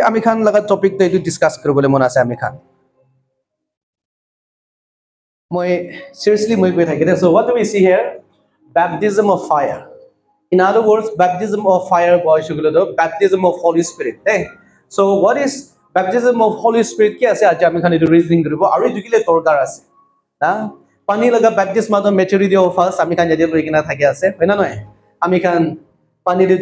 আমি খান লগা টপিক তো এটো ডিসকাস কৰিবলৈ মন আছে আমি খান মই seriously মই কৈ থাকিলে so what do we see here baptism of fire in other words baptism of fire বয়সগুলো তো baptism of holy spirit so what is baptism of holy spirit কি আছে আজি আমি খান এটো রিজনিং কৰিব আৰু দুকিলে দৰকাৰ আছে না পানী লগা baptism মাতো maturity of us আমি খান যদি লৈ কিনা থাকে আছে হয় না নহয় আমি খান পানী দি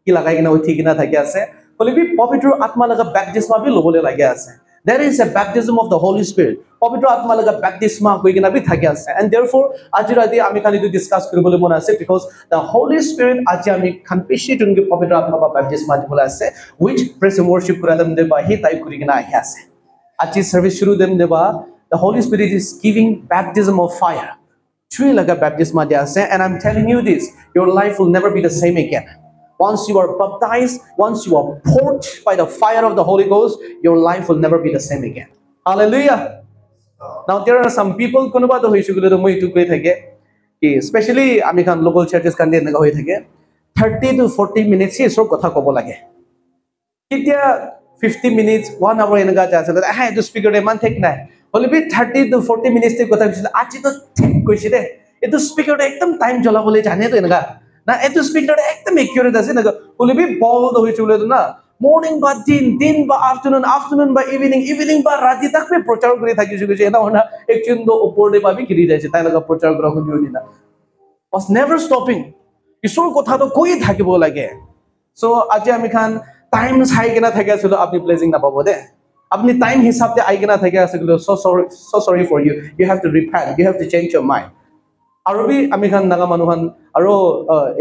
কি লাগাই কিনা উঠি কিনা থাকে আছে Holy Pavitra Atma laga baptisma bhi lobole lage ase. There is a baptism of the Holy Spirit. Pavitra Atma laga baptisma hoigina bhi thake ase. And therefore, aji rati ami khani to discuss koribole mon ase because the Holy Spirit aji ami khan peshi tungi Pavitra Atma ba baptisma dibole ase, which praise and worship kuradam deba hi tai kurigina ahi ase. Aji service shuru dem deba the Holy Spirit is giving baptism of fire. Tree laga baptisma de ase, and I'm telling you this, your life will never be the same again. Once you are baptized, once you are poured by the fire of the Holy Ghost, your life will never be the same again. Hallelujah. Now there are some people konoba to hoishugule to moi tu koi thake ki especially ami khan local churches kan de hoi thake 30 to 40 minutes hi so kotha kobo lage. Kitia 50 minutes 1 hour enaga ja asala ha etu speaker de man thek nai. Hole bi 30 to 40 minutes te kotha bisila aji to thek koise de. Etu speaker de ekdam time jolabole jane to enaga na etu speaker ekdam accurate ase na hole bi ball do hoichule to na morning ba din ba afternoon ba evening ba rati tak pe prochar kori thaki juge je na ona ekchun do upor de ba bi giri jaise tai laga prochar kora holi dina was never stopping isor kotha to koi thakibo lage so aje ami khan time sai gena thaki asilo apni blessing na pabo de apni time hisab te ai gena thaki asilo so sorry for you have to repent, you have to change your mind. Arobi amikhan naga manuhan aro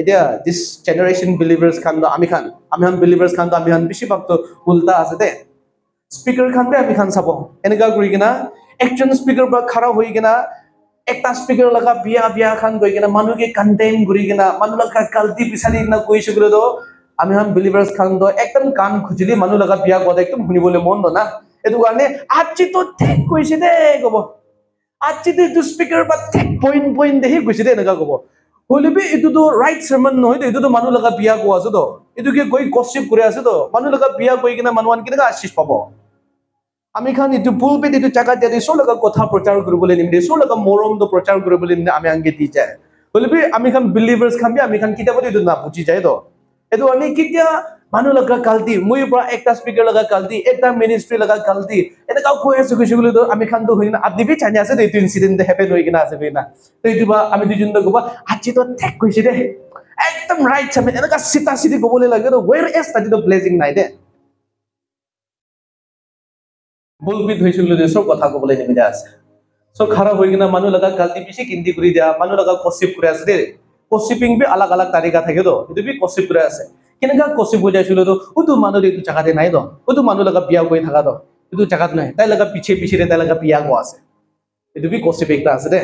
etia this generation believers khan do amikhan believers khan do amikhan bishi bakto ulta ase de speaker khan be amikhan sabo enega guri gina ekjon speaker ba khara hoi gina ekta speaker laga biya khan goi gina manu ke condemn guri gina manu laga kalti pisali na koi shugre do amikhan believers khan do ekdam kan khujili manu laga biya god ekdam hunibole mon do na etu garne aji to thek koise de gobo aji to speaker but thek point de hi goise de naga gobo hole be etu to right sermon no etu to manu laga biya go ase do etu ke goi gossip kore ase do manu laga biya goi gina manuan kina ashish pabo ami khan etu pulpit etu jaga de so laga kotha prochar koribole nimde so laga morom do prochar koribole nimde ami ange di jay hole be ami khan believers khan be ami khan kita bodi etu na buji jay do etu ani kitia manu laga kalti moi pra ekta speaker laga kalti ekta ministry laga kalti eta ka koi ase kishugule do ami khan do hoina adni bi chani ase de etu incident de happen hoigina ase beina to etu ba ami dijun do goba achi to thek koise de ekdam right chame eta ka sita siti gobole lage do where is that the blessing nai de bulbit hoisugule de so kotha gobole nimida ase so khara hoigina manu laga kalti bishi kindi kuri dia manu laga gossip kuri ase de gossiping bi alag tarika thake do etu bi gossip kuri ase kinga gossip ho jaisilo do utu manu de etu jaga de nai do utu manu laga biya goi thaka do etu jaga nai tai laga piche re tai laga biya go ase etu bi gossip ekta ase de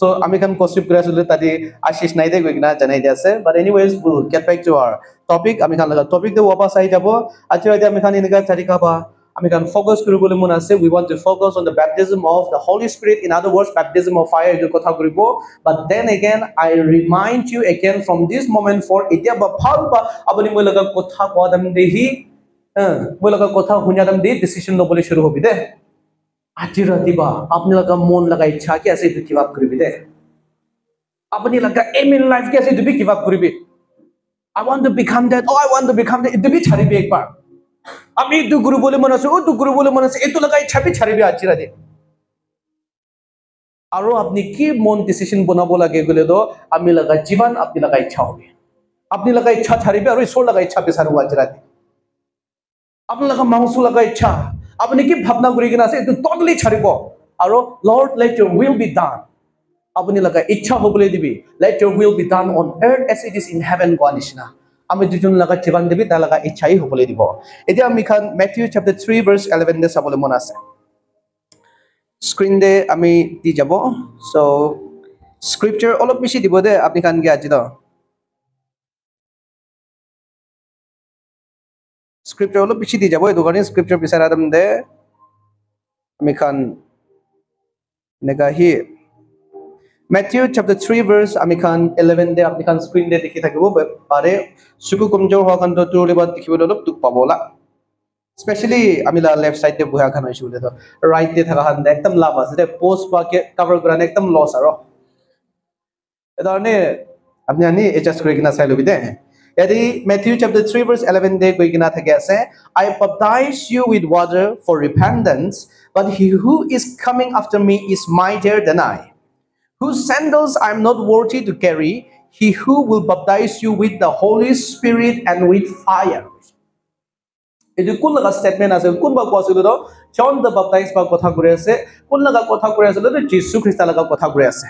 so ami kan gossip kuri asile tadi ashish nai de goigina janai dia ase but anyways we'll get back to our topic ami kan laga topic de wapas ai jabo achi ami kan inga tarika ba আমি kan focus কৰিবলৈ মন আছে we want to focus on the baptism of the Holy Spirit, in other words baptism of fire এটো কথা কৰিব but then again I remind you again from this moment for এতিয়া বা ভাল বা আপুনি মই লগা কথা কোৱাদম দেহি মই লগা কথা শুনিয়াদম দেহি ডিসিশন লবলৈ শুৰু হবি দে আজি ৰাতিবা আপুনি লগা মন লগা ইচ্ছা কি আছে এটো কিবা কৰিবি দে আপুনি লগা aim in life কি আছে এটো কিবা কৰিবি I want to become that, oh I want to become that, এটো বি ছাড়িবি একবার আমি এটো গুরু বলে মন আছে ও তো গুরু বলে মন আছে এটো লগা ইচ্ছা বি ছাড়িবি আজি ৰাতি আৰু আপনি কি মন ডিসিশন বনাব লাগে গলে তো আমি লগা জীবন আপনি লগা ইচ্ছা হবে আপনি লগা ইচ্ছা ছাড়িবি আৰু ঈশ্বৰ লগা ইচ্ছা বিচাৰিব আজি ৰাতি আপনি লগা মাংস লগা ইচ্ছা আপনি কি ভাবনা কৰি কিনা আছে এটো টোটালি ছাড়িব আৰু Lord let your will be done আপনি লগা ইচ্ছা হবলৈ দিবি let your will be done on earth as it is in heaven কোৱা নিচিনা আমি দুজন লগা জীবন দিবি তাৰ লগা ইচ্ছাই হবলৈ দিব এতিয়া আমি খান Matthew chapter 3 verse 11 দে চাবলৈ মন আছে স্ক্রিন দে আমি দি যাব সো স্ক্রিপচার অলপ বেশি দিব দে আপনি খান কি আজি দ স্ক্রিপচার অলপ বেশি দি যাব এই দোকানে স্ক্রিপচার বিচাৰা দম দে আমি খান নেগাহি Matthew chapter 3 verse আমি খান 11 দে আপনি খান স্ক্রিন দে দেখি থাকিব পাৰে সুকু কমজোৰ হোৱা কাণ্ড তোৰ লগত দেখিবলৈ অলপ দুখ পাবলা স্পেশালি আমি লা লেফট সাইড দে বুয়া খান হইছো বলে তো রাইট দে থাকা খান একদম লাভ আছে দে পোস্ট বা কে কভার করানে একদম লস আর এদারনে আপনি আনি এডজাস্ট করে কিনা চাই লবি দে এদি Matthew chapter 3 verse 11 দে কই কিনা থাকে আছে I baptize you with water for repentance but he who is coming after me is mightier than I whose sandals I am not worthy to carry he who will baptize you with the Holy Spirit and with fire এটো কোন লগা statement আছে কোন বা কোৱাছিল তো John the বাপটাইজ বা কথা কৰি আছে কোন লগা কথা কৰি আছে তো যীশু খ্ৰীষ্ট লগা কথা কৰি আছে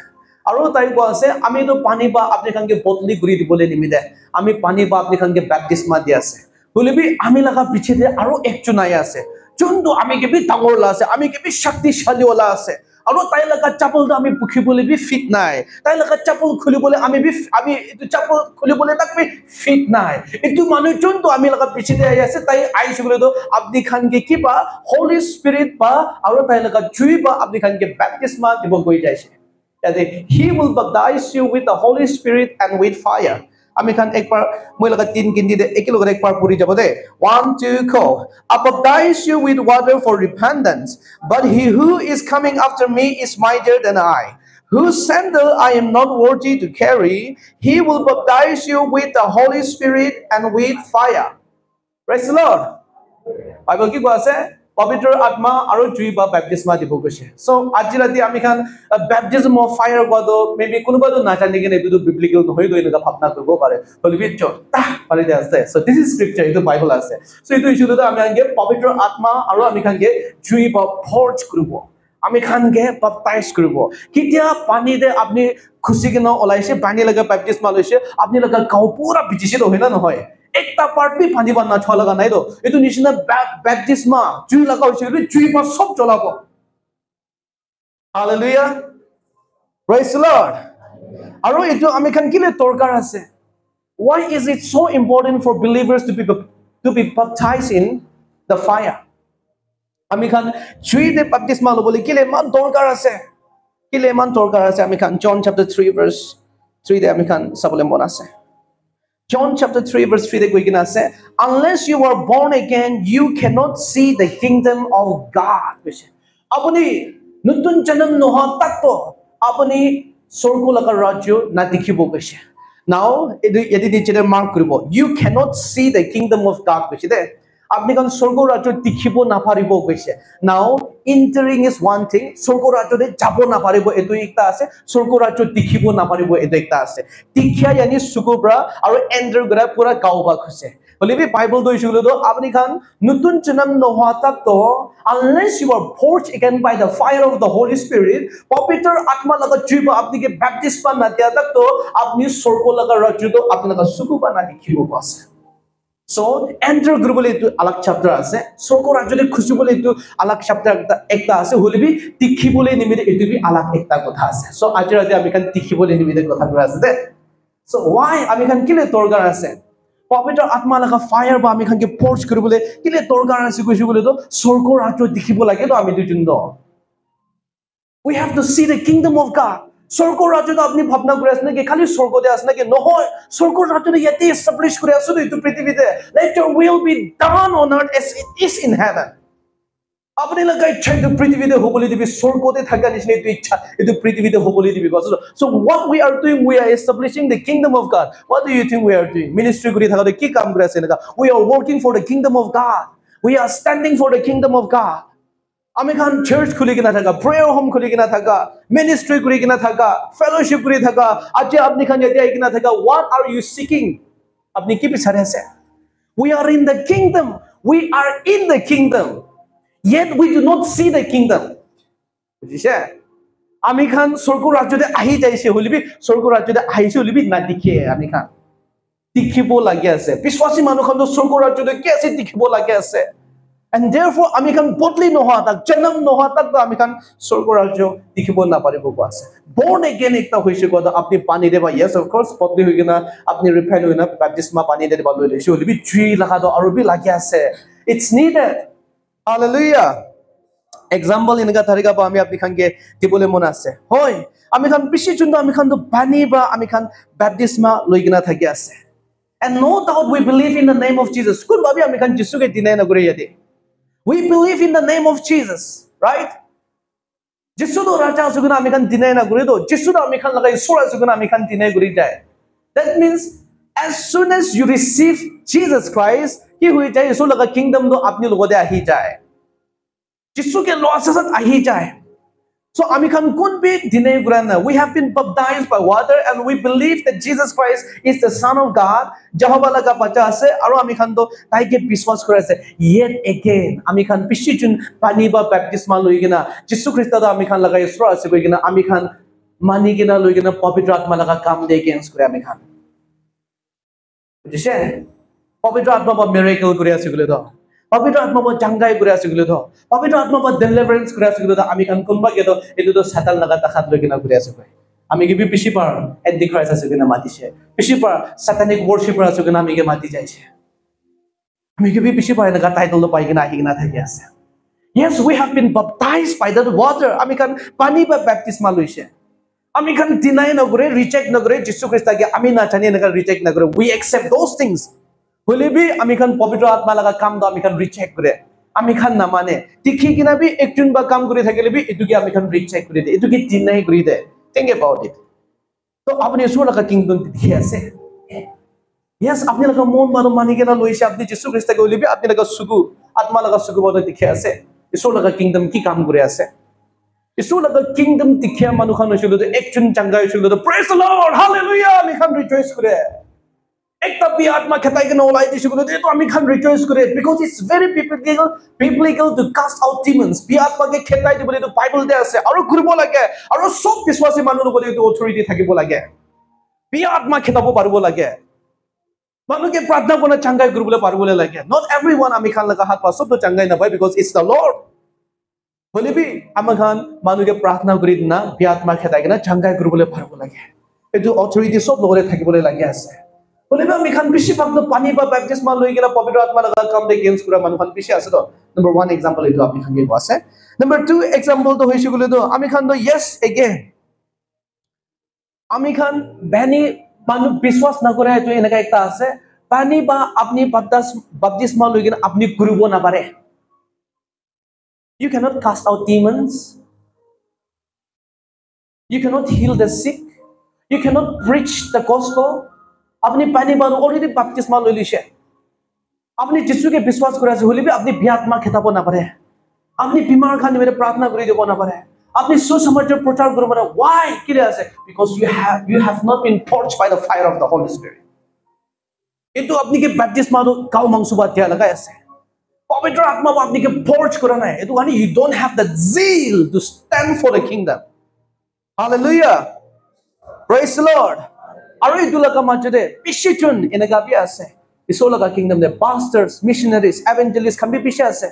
আৰু তাই কোৱা আছে আমি তো পানী বা আপনি খানকে বদলি কৰি দিবলৈ নিমিদে আমি পানী বা আপনি খানকে বাপটিস্মা দি আছে বলিবি আমি লগা পিছতে আৰু একজন আই আছে যোনটো আমি কে বি ডাঙৰ লা আছে আমি কে বি শক্তিশালী ওলা আছে আৰু তাই লগা চাপল তো আমি পুখিবলৈ বি ফিট নাই তাই লগা চাপল খুলিবলৈ আমি এটো চাপল খুলিবলৈ তাক বি ফিট নাই এটো মানুহ যোনটো আমি লগা পিছতে আই আছে তাই আইছে বলে তো আপনি খানকে কি বা হোলি স্পিরিট বা আৰু তাই লগা জুই বা আপনি খানকে বাপটিস্মা দিব গৈ যাইছে that he will baptize you with the Holy Spirit and with fire আমি খান একবার মই লগা তিন গিন্দি দে একে লগা একবার পড়ি যাব দে 1 2 go I baptize you with water for repentance but he who is coming after me is mightier than I whose sandal I am not worthy to carry he will baptize you with the Holy Spirit and with fire praise the Lord Bible কি কোৱা আছে পবিত্ৰ আত্মা আৰু জুই বা বাপটিস্মা দিব কৈছে সো আজি ৰাতি আমি খান বাপটিজম অফ ফায়াৰ কোৱাটো মেবি কোনোবাটো নাজানি কিনে এটো বিবলিক্যাল নহয় গৈ এনেকা ভাবনা কৰিব পাৰে হলিবি তা পাৰি দে আছে সো দিস ইজ স্ক্ৰিপচাৰ এটো বাইবেল আছে সো এটো ইছুটো আমি আনগে পবিত্ৰ আত্মা আৰু আমি খানগে জুই বা ফৰ্জ কৰিব আমি খানগে বাপটাইজ কৰিব কিতিয়া পানী দে আপনি খুশি কিনে ওলাইছে পানী লগা বাপটিস্মা লৈছে আপনি লগা গাও পুৰা বিজিছে হয় না নহয় একটা পার্ট বি পানি বান্না ছ লাগা নাই তো এটো নিচিনা বাপটিস্মা জুই লাগা হইছে জুই পা সব জ্বলাব হালেলুয়া প্রেজ দ্য লর্ড আৰু এটো আমি খান কিলে দৰকাৰ আছে why is it so important for believers to be baptized in the fire আমি খান জুই দে বাপটিস্মা লবলৈ কিলে মান দৰকাৰ আছে আমি খান John chapter 3 verse 3 দে আমি খান চাবলৈ মন আছে John chapter 3 verse 3 de koikina ase unless you are born again you cannot see the kingdom of God apuni nutun janam noha takto apuni sorgo laga rajyo na dikhibo kaise now edi niche mark koribo you cannot see the kingdom of God kaise de আপনি কোন স্বর্গ রাজ্য দেখিব না পারিব কইছে নাও entering is one thing স্বর্গ রাজ্যতে যাব না পারিব এটো একটা আছে স্বর্গ রাজ্য দেখিব না পারিব এটো একটা আছে দেখিয়া জানি সুকুবরা আৰু এন্টাৰ গৰা পুরা গাওবা খুছে বলিবি বাইবেল দইছিল তো আপনি খান নতুন জন্ম নহা তাক তো unless you are born again by the fire of the Holy Spirit পবিত্র আত্মা লাগা জীব আপনি কে বাপটিস্মা না দিয়া তাক তো আপনি স্বর্গ লাগা রাজ্য তো আপনি লাগা সুকুবা না দেখিব আছে So enter globally to alak chapter ase sorko rajyole khushi bole etu alak chapter ekta ase holibi tikhi bole nimide etu bi alak ekta kotha ase so ajira ade ami kan tikhi bole nimide kotha kora ase de so why ami kan kile dorgar ase পবিত্ৰ আত্মা লগা fire বা আমি খানকে force কৰিবলৈ কিলে দৰকাৰ আছে কৈছো বুলি তো স্বৰ্গৰ ৰাজ্য দেখিব লাগে তো আমি দুজন ন we have to see the kingdom of God স্বৰ্গৰ ৰাজ্যটো আপুনি ভাবনা কৰি আছে নেকি খালি স্বৰ্গতে আছে নেকি নহয় স্বৰ্গৰ ৰাজ্যটো ইয়াতে এস্টাব্লিশ কৰি আছে তো এইটো পৃথিৱীতে let your will be done on earth as it is in heaven আপনি লগা ইচ্ছা এইটো পৃথিৱীতে হ'বলৈ দিবি স্বৰ্গতে থাকা নিচিনা এইটো ইচ্ছা এইটো পৃথিৱীতে হ'বলৈ দিবি so what we are doing we are establishing the kingdom of God what do you think we are doing ministry কৰি থাকোতে কি কাম কৰি আছে এনেকা we are working for the kingdom of God we are standing for the kingdom of God আমি খান church খুলি কিনা থাকা প্রেয়ার হোম খুলি কিনা থাকা মিনিস্ট্রি কৰি কিনা থাকা ফেলোশিপ কৰি থাকা আজি আপনি খান ইয়াতে আহি কিনা থাকা what are you seeking আপনি কি বিচাৰি আছে we are in the kingdom we are in the kingdom yet we do not see the kingdom বুজিছে আমি খান স্বৰ্গৰ ৰাজ্যতে আহি যাইছে হলিবি স্বৰ্গৰ ৰাজ্যতে আহিছে হলিবি না দেখে আমি খান দেখিব লাগি আছে বিশ্বাসী মানুহখন স্বৰ্গৰ ৰাজ্যতে কি আছে দেখিব লাগি আছে and therefore আমি খান বদলি নোহোৱা তাক জন্ম নোহোৱা তাক আমি খান স্বৰ্গৰ ৰাজ্য দেখিব নাপাৰিব আছে born again একটা হৈছে কথা আপনি পানী দেবা yes of course বদলি হৈ কিনা আপনি ৰিফাইন হৈ না বাপ্তিস্মা পানী দেবা লৈ লৈছে হলিবি জুই লাগা আৰু বি লাগি আছে it's needed hallelujah example এনেকা তৰিকা পা আমি আপনি খানকে দিবলে মন আছে হয় আমি খান পিছি জুন আমি খান পানী বা আমি খান বাপ্তিস্মা লৈ কিনা থাকি আছে and no doubt we believe in the name of Jesus কোন ভাবি আমি খান যিশুকে দিনাই নকৰে ইয়াতে we believe in the name of Jesus right যিশু তো ৰাজা সুগুনা আমি খান দিনাই নকৰে তো যিশু তো আমি খান লগাই ঈশ্বৰ সুগুনা আমি খান দিনাই কৰি যায় that means as soon as you receive Jesus Christ কি হৈ যায় ঈশ্বৰ লগা কিংডম তো আপনি লগতে আহি যায় যিশুকে লছাত আহি যায় so আমি খান কোন বি দিনাই গুৰানা we have been baptized by water and we believe that Jesus Christ is the son of God jehovah laga bacha ase aru ami khan to taike বিশ্বাস কৰে আছে yet again ami khan pischun pani ba baptisma loi gina Jesus Christ da ami khan laga isra ase koi gina ami khan mani gina loi gina পবিত্ৰ আত্মা laga কাম de against কৰে ami khan বুজিছে পবিত্ৰ আত্মা ba miracle কৰি আছে গলে তো পবিত্ৰ আত্মা বা জাংগাই কৰি আছে গলে তো পবিত্ৰ আত্মা বা ডেলিভাৰেন্স কৰি আছে গলে তো আমি কান কোনবা গেতো এটো তো সাতাল লাগা তাখাত লৈ কিনা কৰি আছে কই আমি কি পিছি পাৰ এন্টি ক্ৰাইস্ট আছে কিনা মাতিছে পিছি পাৰ সাতানিক worshipper আছে কিনা আমি কে মাতি যাইছে আমি কি পিছি পাৰ না টাইটল তো পাই কিনা আহি কিনা থাকি আছে yes we have been baptized by that water আমি কান পানী বা বাপ্তিস্মা লৈছে আমি কান ডিনাই নকৰে ৰিজেক্ট নকৰে যীশু খ্ৰীষ্টকে আমি না জানি না ৰিজেক্ট নকৰে we accept those things হলিবি আমি খান পবিত্ৰ আত্মা লাগা কাম দো আমি খান রিচেক করে আমি খান না মানে দেখি কিনা বি একজন বা কাম করে থাকিলে বি এটুকি আমি খান রিচেক করে দে এটুকি ডিনাই করে দে think about it তো আপনি ঈশ্বৰ লাগা কিংডম দেখি আছে yes আপনি লাগা মন বাদ মানি কেনা লৈছে আপনি যীশু খ্ৰীষ্টকে হলিবি আপনি লাগা সুগু আত্মা লাগা সুগু বদ দেখি আছে ঈশ্বৰ লাগা কিংডম কি কাম কৰে আছে ঈশ্বৰ লাগা কিংডম দেখি মানুহ খান হৈছিল তো একজন চাঙ্গা হৈছিল তো প্রেজ দ্য লর্ড হালেলুয়া আমি খান রিজয়েস করে একটা বিআত্মা খেতাই কেন ওলাই দিছে গুলো তো আমি খান রিজয়েস করে because it's very biblical to cast out demons বিআত্মাকে খেতাই দিবলে তো বাইবেল দে আছে আৰু কৰিব লাগে আৰু সব বিশ্বাসী মানুহ বলে তো অথৰিটি থাকিব লাগে বিআত্মা খেতাব পাৰব লাগে মানুহে প্ৰাৰ্থনা কৰা চাঙ্গাই কৰিবলৈ পারবলে লাগে not everyone আমি খান লাগা হাত পাছত তো চাঙ্গাই না পায় because it's the Lord হলিবি আমি খান মানুহে প্ৰাৰ্থনা কৰি না বিআত্মা খেতাই কেনা চাঙ্গাই কৰিবলৈ পাৰব লাগে এটো অথৰিটি সব লগতে থাকিবলৈ লাগে আছে বলিবা আমি খান বেশি ভাগ তো পানী বা বাপ্তিস্মা লৈ গেলা পবিত্ৰ আত্মা লাগা কাম দে গেমস কৰা মানুহ খান বেশি আছে তো নাম্বার 1 एग्जांपल এটো আপনি খান গেব আছে নাম্বার 2 एग्जांपल তো হইছে গলে তো আমি খান তো yes again আমি খান বানি মানুহ বিশ্বাস না কৰে এটো এনেকা একটা আছে পানী বা আপনি বাপ্তিস্মা লৈ গেলা আপনি কৰিব না পারে you cannot cast out demons you cannot heal the sick you cannot preach the gospel আপনি পানি বান অলরেডি বাপ্তিস্মা লৈ লিছে আপনি যিশুকে বিশ্বাস কৰে আছে হলিবি আপনি বিআত্মা খেতাব না পাৰে আপনি বিমাৰ খান মেৰে প্ৰাৰ্থনা কৰি দিব না পাৰে আপনি সুসমাচাৰ প্ৰচাৰ কৰিব না why কিরে আছে because you have not been purged by the fire of the Holy Spirit এটো আপনি কি বাপ্তিস্মা কাউ মাংসবা দিয়া লাগাই আছে পবিত্ৰ আত্মা আপনি কি purge কৰা নাই এটো মানে you don't have the zeal to stand for the kingdom hallelujah praise the Lord আৰু এইটো লাগা মাজতে পিছিচুন এনেকা বি আছে ঈশ্বৰ লাগা কিংডম দে pastors missionaries evangelists খান বি পিছে আছে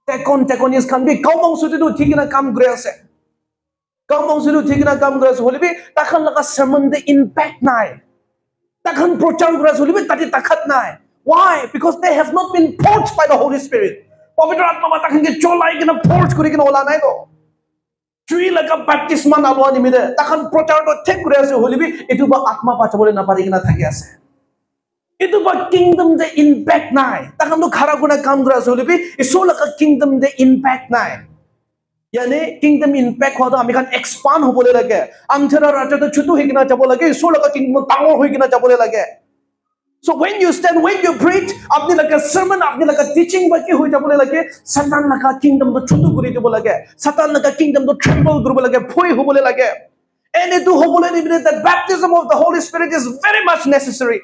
টেকনিস খান বি কাউমংসুতে তো ঠিকনা কাম কৰে আছে কাউমংসুতে ঠিকনা কাম কৰে আছে হলিবি তাখান লাগা sermon de impact নাই takhan prochar kura holibi tati takhat nai. Why? Because they have not been forged by the Holy Spirit. Pavitra Atma ba takhan ke cholai kina forge kuri kina ola nai to. Tree laka baptisma na alwa nimide takhan prochar to thek kuri ase holibi etu ba atma pachabole na pari kina thaki ase. Itu ba kingdom de impact nai. Takhan to khara kuna kam kura ase holibi iso laka kingdom de impact nai. Yani kingdom impact hoda ami kan expand hobole lage. Amthera raja to chutu hikina jabo lage iso laka kingdom tangor hoikina jabole lage. So when you stand, when you preach, apni laka sermon, apni laka teaching baki hoi jabole lage. Satan laka kingdom to chutu kuri jabo lage. Satan laka kingdom to tremble kuri lage. Phoi hobole lage. And itu hobole nimide the baptism of the Holy Spirit is very much necessary.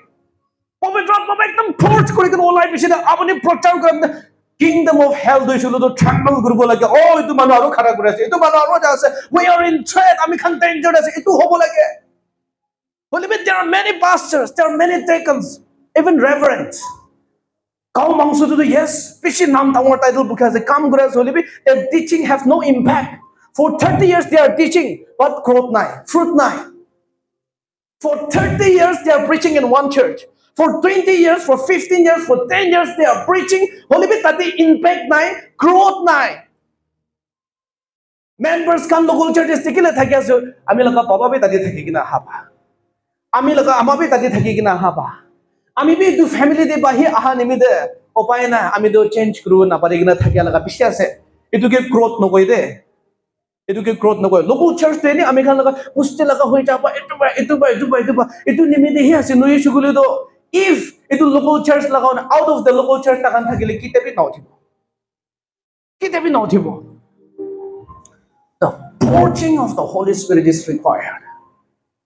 Pavitra Atma ba ekdam force kuri kina olai bishida apni prochar kora kingdom of hell do shulu to tremble kuri lage. Oh itu manu aro khara kuri ase. Itu manu aro jase. We are in threat. Ami kan danger ase. Itu hobo lage. There are many pastors, there are many deacons, even reverends. Kau mangsu tu yes, pishi nam tawar title because they come grass holibi. Their teaching have no impact. For 30 years they are teaching, but growth nai, fruit nai. For 30 years they are preaching in one church. For 20 years, for 15 years, for 10 years they are preaching. Holibi tati impact nai, growth nai. Members kan local churches tikile thaki aso. Ami laka papa be tati thaki kina haba. Ami laka ama be tati thaki kina haba. Ami be du family de bahi aha nimide opay na ami do change kru na pare kina thaki laga bisya ase. Itu ke growth no koi de. Itu ke growth no koi. Local church de ni ami kan laga puste laga hoi jaba itu ba. Itu nimide hi ase no issue gule do. If itu local church laga out of the local church takan thakile kite bi na uthibo. Kite bi na uthibo. The forging of the Holy Spirit is required.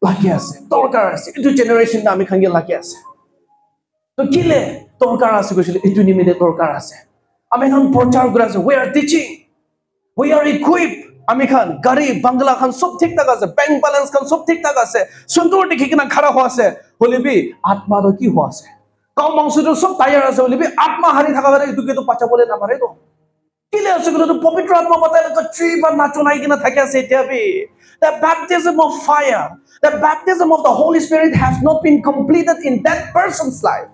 Lagi ase, dorkar ase. Itu generation na ami khange lagi ase. To kile dorkar ase koshile itu nimide dorkar ase. Ami khan prochar kura ase. We are teaching. We are equipped. Ami khan gari bangla khan sob thik tak ase. Bank balance khan sob thik tak ase. Sundur dikhi kina khara ho ase. Holibi atma ro ki ho ase. Kau mangsu to sob tayar ase holibi atma hari thaka gare itu ke to pachabole na pare to. Kile ase kilo to Pavitra Atma batai ka tree ba nachonai kina thaki ase tiabi. The baptism of fire, the baptism of the Holy Spirit has not been completed in that person's life.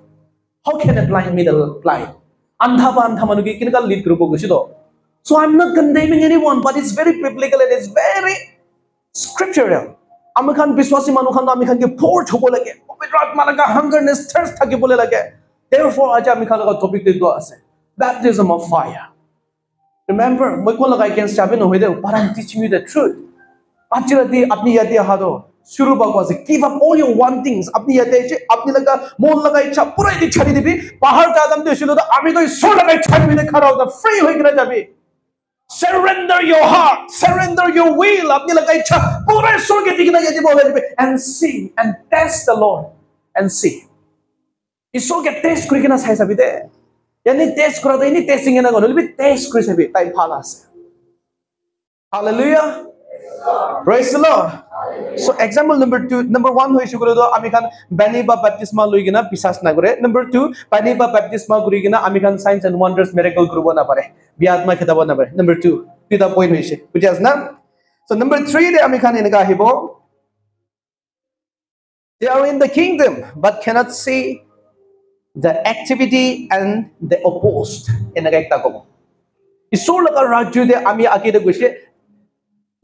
How can a blind meet a blind? Andha ba andha manu ki kinka lead group ko sido. So I'm not condemning anyone, but it's very biblical and it's very scriptural. Ami khan biswasi manu khan ami khan ke port hobo lage. Pavitra Atma laga hungerness thirst thaki bole lage. Therefore aja ami khan laga topic de do ase. Baptism of fire. Remember, moi ko laga against chabe no hoide, but I'm teaching you the truth. Achirati apni yate hado shuru ba ko ase. Give up all your wantings. Apni yate che apni laga mon laga ichha pura idi chhadi dibi. Pahar ka adam de shilo to ami to so laga chhadi bine khara hoga free hoi kina jabi. Surrender your heart, surrender your will. Apni laga ichha pura sorge dikina yaji bole dibi and see and test the Lord and see. Iso ke test kuri kina sai sabi de. Yani test kura de ni testing ena gono libi test kuri sabi tai phala ase. Hallelujah. Praise the Lord. So example number 1 hoisu kore do ami khan bani ba baptisma loigina pisas na kore. Number 2 bani ba baptisma kurigina ami khan signs and wonders miracle kurubo na pare. Biatma khetabo na pare. Number 2 pita point hoise. Bujas na? So number 3 de ami khan enaka hibo. They are in the kingdom but cannot see the activity and the opposed. Enaka ekta kobo. Isur laga rajyo de ami akide goise.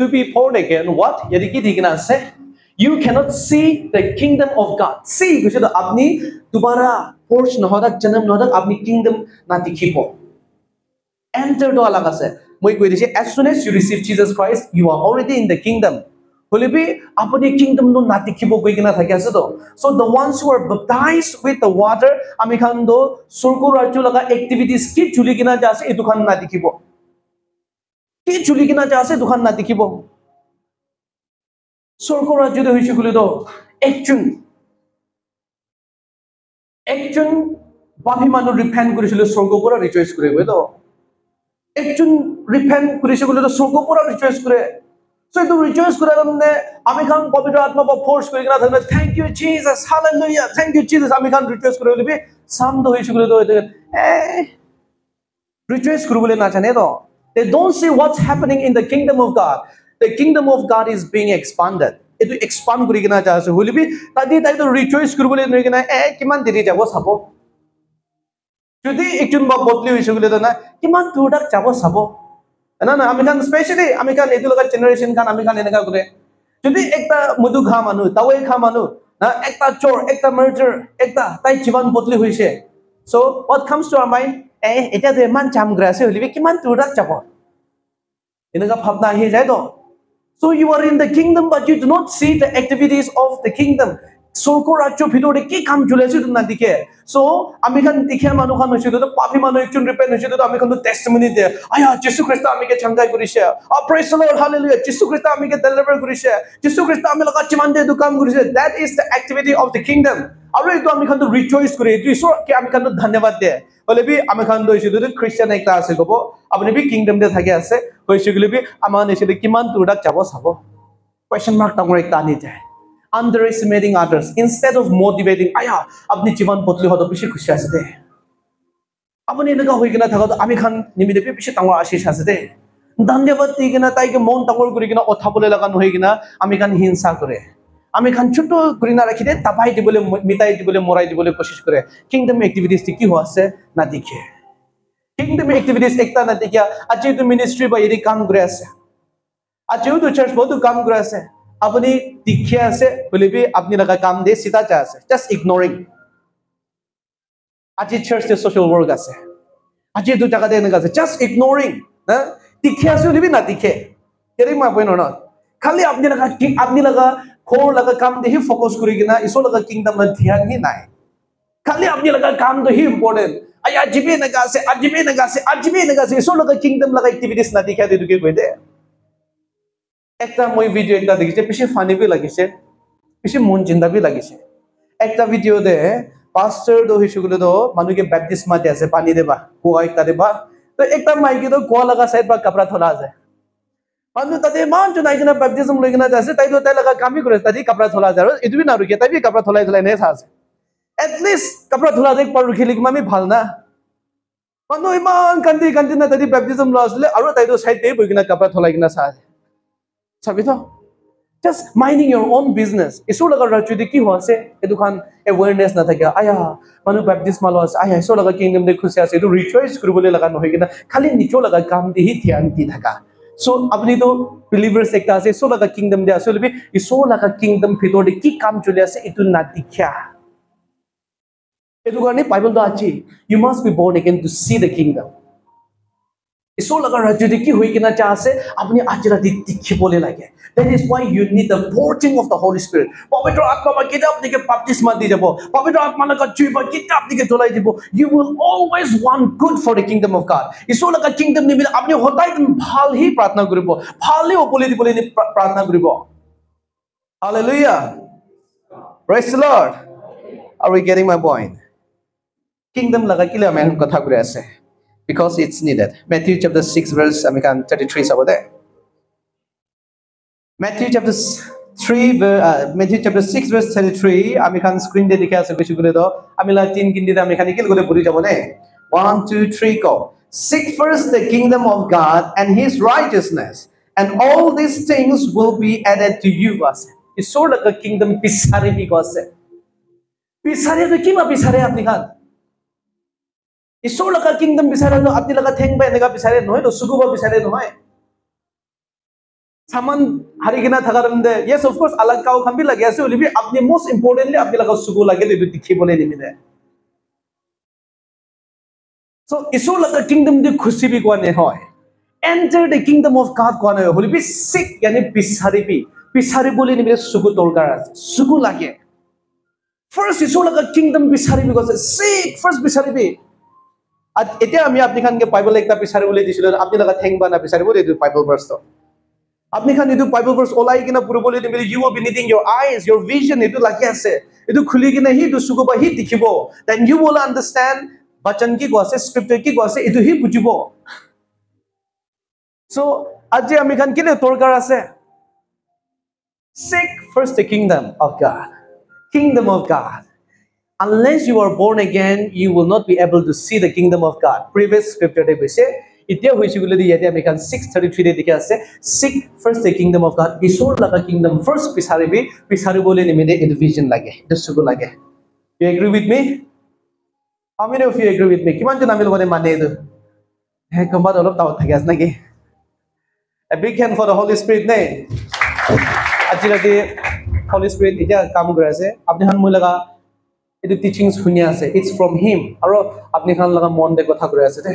To be born again, what? You cannot see the kingdom of God. See, because apni dobara force nahodak janam nahodak apni kingdom na dikhibo. Enter to alaga se. Moi koi dise as soon as you receive Jesus Christ, you are already in the kingdom. Holibi apni kingdom no na dikhibo koi kina thaki ase to. So the ones who are baptized with the water, ami khan do surgo rajyo laga activities ki chuli kina jase etu khan na dikhibo. Ki chuli kina jase dukhan na dikhibo. Sorgo rajyo de hoise gule do ekjon babi manu repent korisile sorgo pura rejoice kore go do. Ekjon repent korise gule do sorgo pura rejoice kore. So etu rejoice kore ramne ami khan Pavitra Atma ba force kore kina thakna thank you Jesus, hallelujah, thank you Jesus, ami khan rejoice kore libi sam do hoise gule do rejoice kore bole na jane do. They don't see what's happening in the kingdom of God. The kingdom of God is being expanded. etu expand kuri kina ja ase holibi tai to rejoice kuribole noi kina kiman diri jabo sabo jodi ekjon ba bodli hoise bole to na kiman durak jabo sabo na ami kan especially ami kan etu loga generation kan ami kan enaka kore jodi ekta mudu kha manu tawai kha manu na ekta chor ekta murder ekta tai jiban bodli hoise so what comes to our mind eta de man cham grase holibi kiman durak jabo enaka bhabna hi jai to so you are in the kingdom but you do not see the activities of the kingdom sorko rajyo bhitore ki kam chole ase tu na dikhe so ami khan dikhe manu khan hoise to papi manu ekjon repent hoise to ami khan to testimony de aya jesu christ ami ke changai korise praise the lord hallelujah jesu christ ami ke deliver korise jesu christ ami laga chiman de du kam korise that is the activity of the kingdom aru etu ami khan to rejoice kore etu isor ke ami khan to dhanyabad de bole bi ami khan to hoise to christian ekta ase gobo apni bi kingdom de thake ase hoise gule bi aman hoise to kiman tudak jabo sabo question mark tangor ekta ani jai underestimating others instead of motivating aya apni jiban bodli hodo bishi khushi ase de apni enaka hoigina thaka ami khan nimide bishi tangor ashish ase de dhanyabad digina tai ke mon tangor kurigina othabole laga nohigina ami khan hinsa kore ami khan choto kurina rakhide tapai dibole mitai dibole morai dibole koshish kore kingdom activities ti ki ho ase na dikhe kingdom activities ekta na dikya aje tu ministry ba yeri kam kore ase aje tu church bodu kam kore ase apni dikhe ase bole bi apni laga kam de sita cha ase just ignoring aje church de social work ase aje tu jaga de na ase just ignoring na dikhe ase bole bi na dikhe yeri ma point or not khali apni laga khor laga kam de hi focus kuri gina iso laga kingdom ma dhyan hi nai khali apni laga kam to hi important aya jibe na ga se iso laga kingdom laga activities na dikha de du ke koi de ekta moi video ekta dekhise piche funny bi lagise piche mon jinda bi lagise ekta video de pastor do hisugule do manu ke baptism de ase pani deba kuwa ekta deba to ekta maiki do kuwa laga side ba kapra thola ase manu tade man jo naikina baptism logina jase tai do tai laga kami kore tadi kapra thola ase etu bi na ruke tai bi kapra tholai ne sa ase at least kapra thola de par rukhili mami bhal na manu iman kandi na tadi baptism lo asle aru tai do side de boigina kapra tholai gina sa ase sabi to just minding your own business iso laga rajudi ki ho ase etu khan awareness na thakya aya manu baptism lo ase aya iso laga kingdom de khushi ase etu rejoice kuribole laga no hoigina khali nicho laga kam de hi dhyan di thaka so apni to believers ekta ase iso laga kingdom de ase lebi iso laga kingdom bhitor de ki kam chole ase etu na dikhya etu garne bible to achi you must be born again to see the kingdom iso laga rajudi ki hoikina cha ase apni ajra di dikhibole lage that is why you need the pouring of the holy spirit pavitra atma ma kita apni ke baptism di jabo pavitra atma laga chuiba kita apni ke tolai dibo you will always want good for the kingdom of god iso laga kingdom ni apni hodai bhal hi pratna koribo bhal hi opoli dibole ni pratna koribo hallelujah praise the lord are we getting my point kingdom laga kile amen kotha kore ase because it's needed. Matthew chapter 6 verse 33 is over there. Matthew chapter 6 verse 33 ami khan screen de dikha ase bishi gule do ami la tin kin dida ami khan ikil gole buri jabo ne 1 2 3 go seek first the kingdom of god and his righteousness and all these things will be added to you ase is sort of a kingdom pisare bi ko ase pisare to kima pisare apni khan iso laga kingdom bisare no apni laga theng ba enega bisare noy to suguba bisare noy saman harigina thagaramde yes of course alag kaw khambi lage ase olibi apni most importantly apni laga sugu lage de dikhi bole nimide so iso laga kingdom de khushi bi ko ne hoy enter the kingdom of god ko ne olibi seek yani bisari bole nimide sugu dorkar ase sugu lage first iso laga kingdom bisari bi ko seek first bisari bi এতিয়া আমি আপনি খানকে Bible একটা বিচাৰি উলাই দিছিল আপনি লগা থ্যাংক বা না বিচাৰিব এই বাইবেল ভাৰ্স তো আপনি খান এই বাইবেল ভাৰ্স ওলাই কিনা পুরবলি দিবি you will be needing your eyes your vision এটো লাগি আছে এটো খুলি কিনা হি দুসুকো বা হি দেখিব then you will understand বচন কি গছে স্ক্ৰিপ্টৰ কি গছে এটো হি বুজিব so আজি আমি খান কিলে দৰকাৰ আছে seek first the kingdom of god unless you are born again, you will not be able to see the kingdom of God. Previous scripture they say, ইতিয়া হইছে গুলো দি ইয়াতে আমি খান 6:33 দে দেখে আছে seek first the kingdom of God isor laga kingdom first pisari bole nimide vision lage desugo lage you agree with me how many of you agree with me kiman jon ami logone mane edu he kombat olop taw thake as naki a big hand for the Holy Spirit nei ajirati Holy Spirit itia kam kore ase apni han moi laga edu teachings hunia ase it's from him aro apni khan laga mon de kotha kore ase de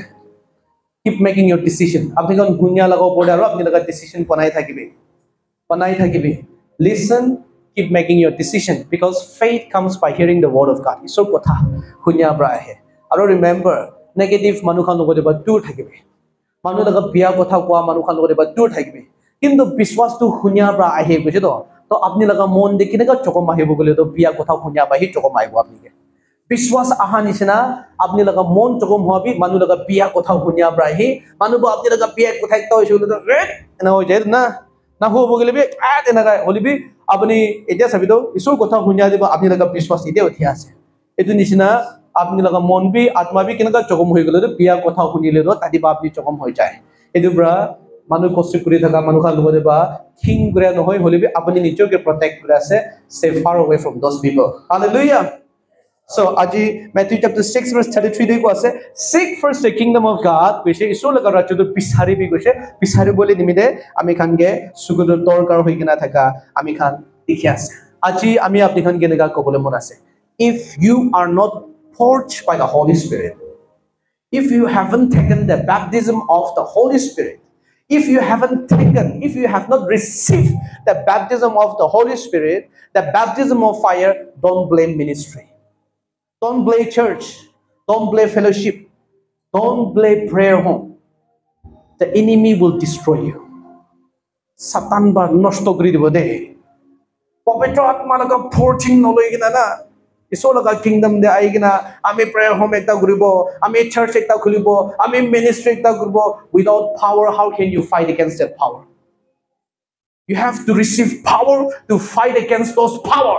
keep making your decision apni kon hunia laga opor aro apni laga decision banai thakibe listen keep making your decision because faith comes by hearing the word of God isor kotha hunia bra ahe aro remember negative manu khan logode ba dur thakibe manu laga biya kotha kwa manu khan logode ba dur thakibe kintu biswas tu hunia bra ahe buji to तो अपनी लगा मन देखी ना चौकम आहिबो गले तो बिया कथा खुनिया बाहि चौकम आइबो अपनी के विश्वास आहा निसिना अपनी लगा मन चौकम होबी मानु लगा बिया कथा खुनिया ब्राहि मानु बो अपनी लगा बिया कथा एकता होइसो तो रे ना हो जाय ना होबो गले बे आ देना गाय होलिबी अपनी एटा सबिदो इसोर कथा खुनिया देबो अपनी लगा विश्वास इदे उठी आसे एतु निसिना अपनी लगा मन भी आत्मा भी केनका चौकम होई गले तो बिया कथा खुनिले तो तादि बापनि चौकम होई जाय एदु ब्रा manu kostu kuri thaka manu khan logode ba king gura nohoi holibi apni nijoke protect kura ase stay far away from those people hallelujah so aji Matthew chapter 6 verse 33 de ko ase seek first the kingdom of God koise isor laga rajyo to pisari bi koise pisari bole nimide ami khan ge sugudur torkar hoi kina thaka ami khan dikhi ase aji ami apni khan ge lega kobole mon ase if you are not forged by the Holy Spirit if you haven't taken the baptism of the Holy Spirit if you have not received the baptism of the Holy Spirit, the baptism of fire, don't blame ministry. Don't blame church. Don't blame fellowship. Don't blame prayer home. The enemy will destroy you. Satan ba nosto kori dibo de. Pavitra atma laga forging noloi gina na. Iso laga kingdom de ai gina ami prayer home ekta guribo ami church ekta khulibo ami ministry ekta guribo without power how can you fight against that power you have to receive power to fight against those power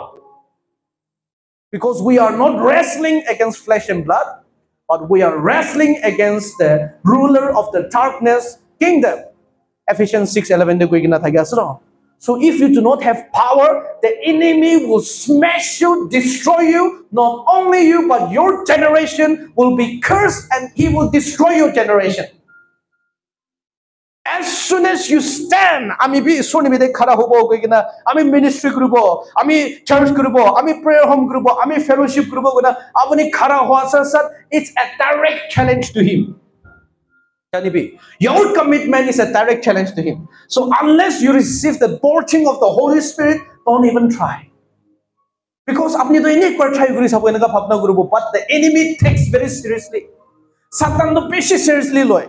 because we are not wrestling against flesh and blood but we are wrestling against the ruler of the darkness kingdom Ephesians 6:11 de koi gina thaki asro so if you do not have power, the enemy will smash you, destroy you. Not only you, but your generation will be cursed and he will destroy your generation. As soon as you stand, ami bi soni bi de khara hobo kina, ami ministry grupo, ami church grupo, ami prayer home grupo, ami fellowship grupo kina, apni khara howa sat it's a direct challenge to him. Your commitment is a direct challenge to him. So unless you receive the forging of the Holy Spirit, don't even try. Because apni to ini ekbar try guri sabo enaka bhabna gurubo, but the enemy takes very seriously. Satan to beshi seriously loy.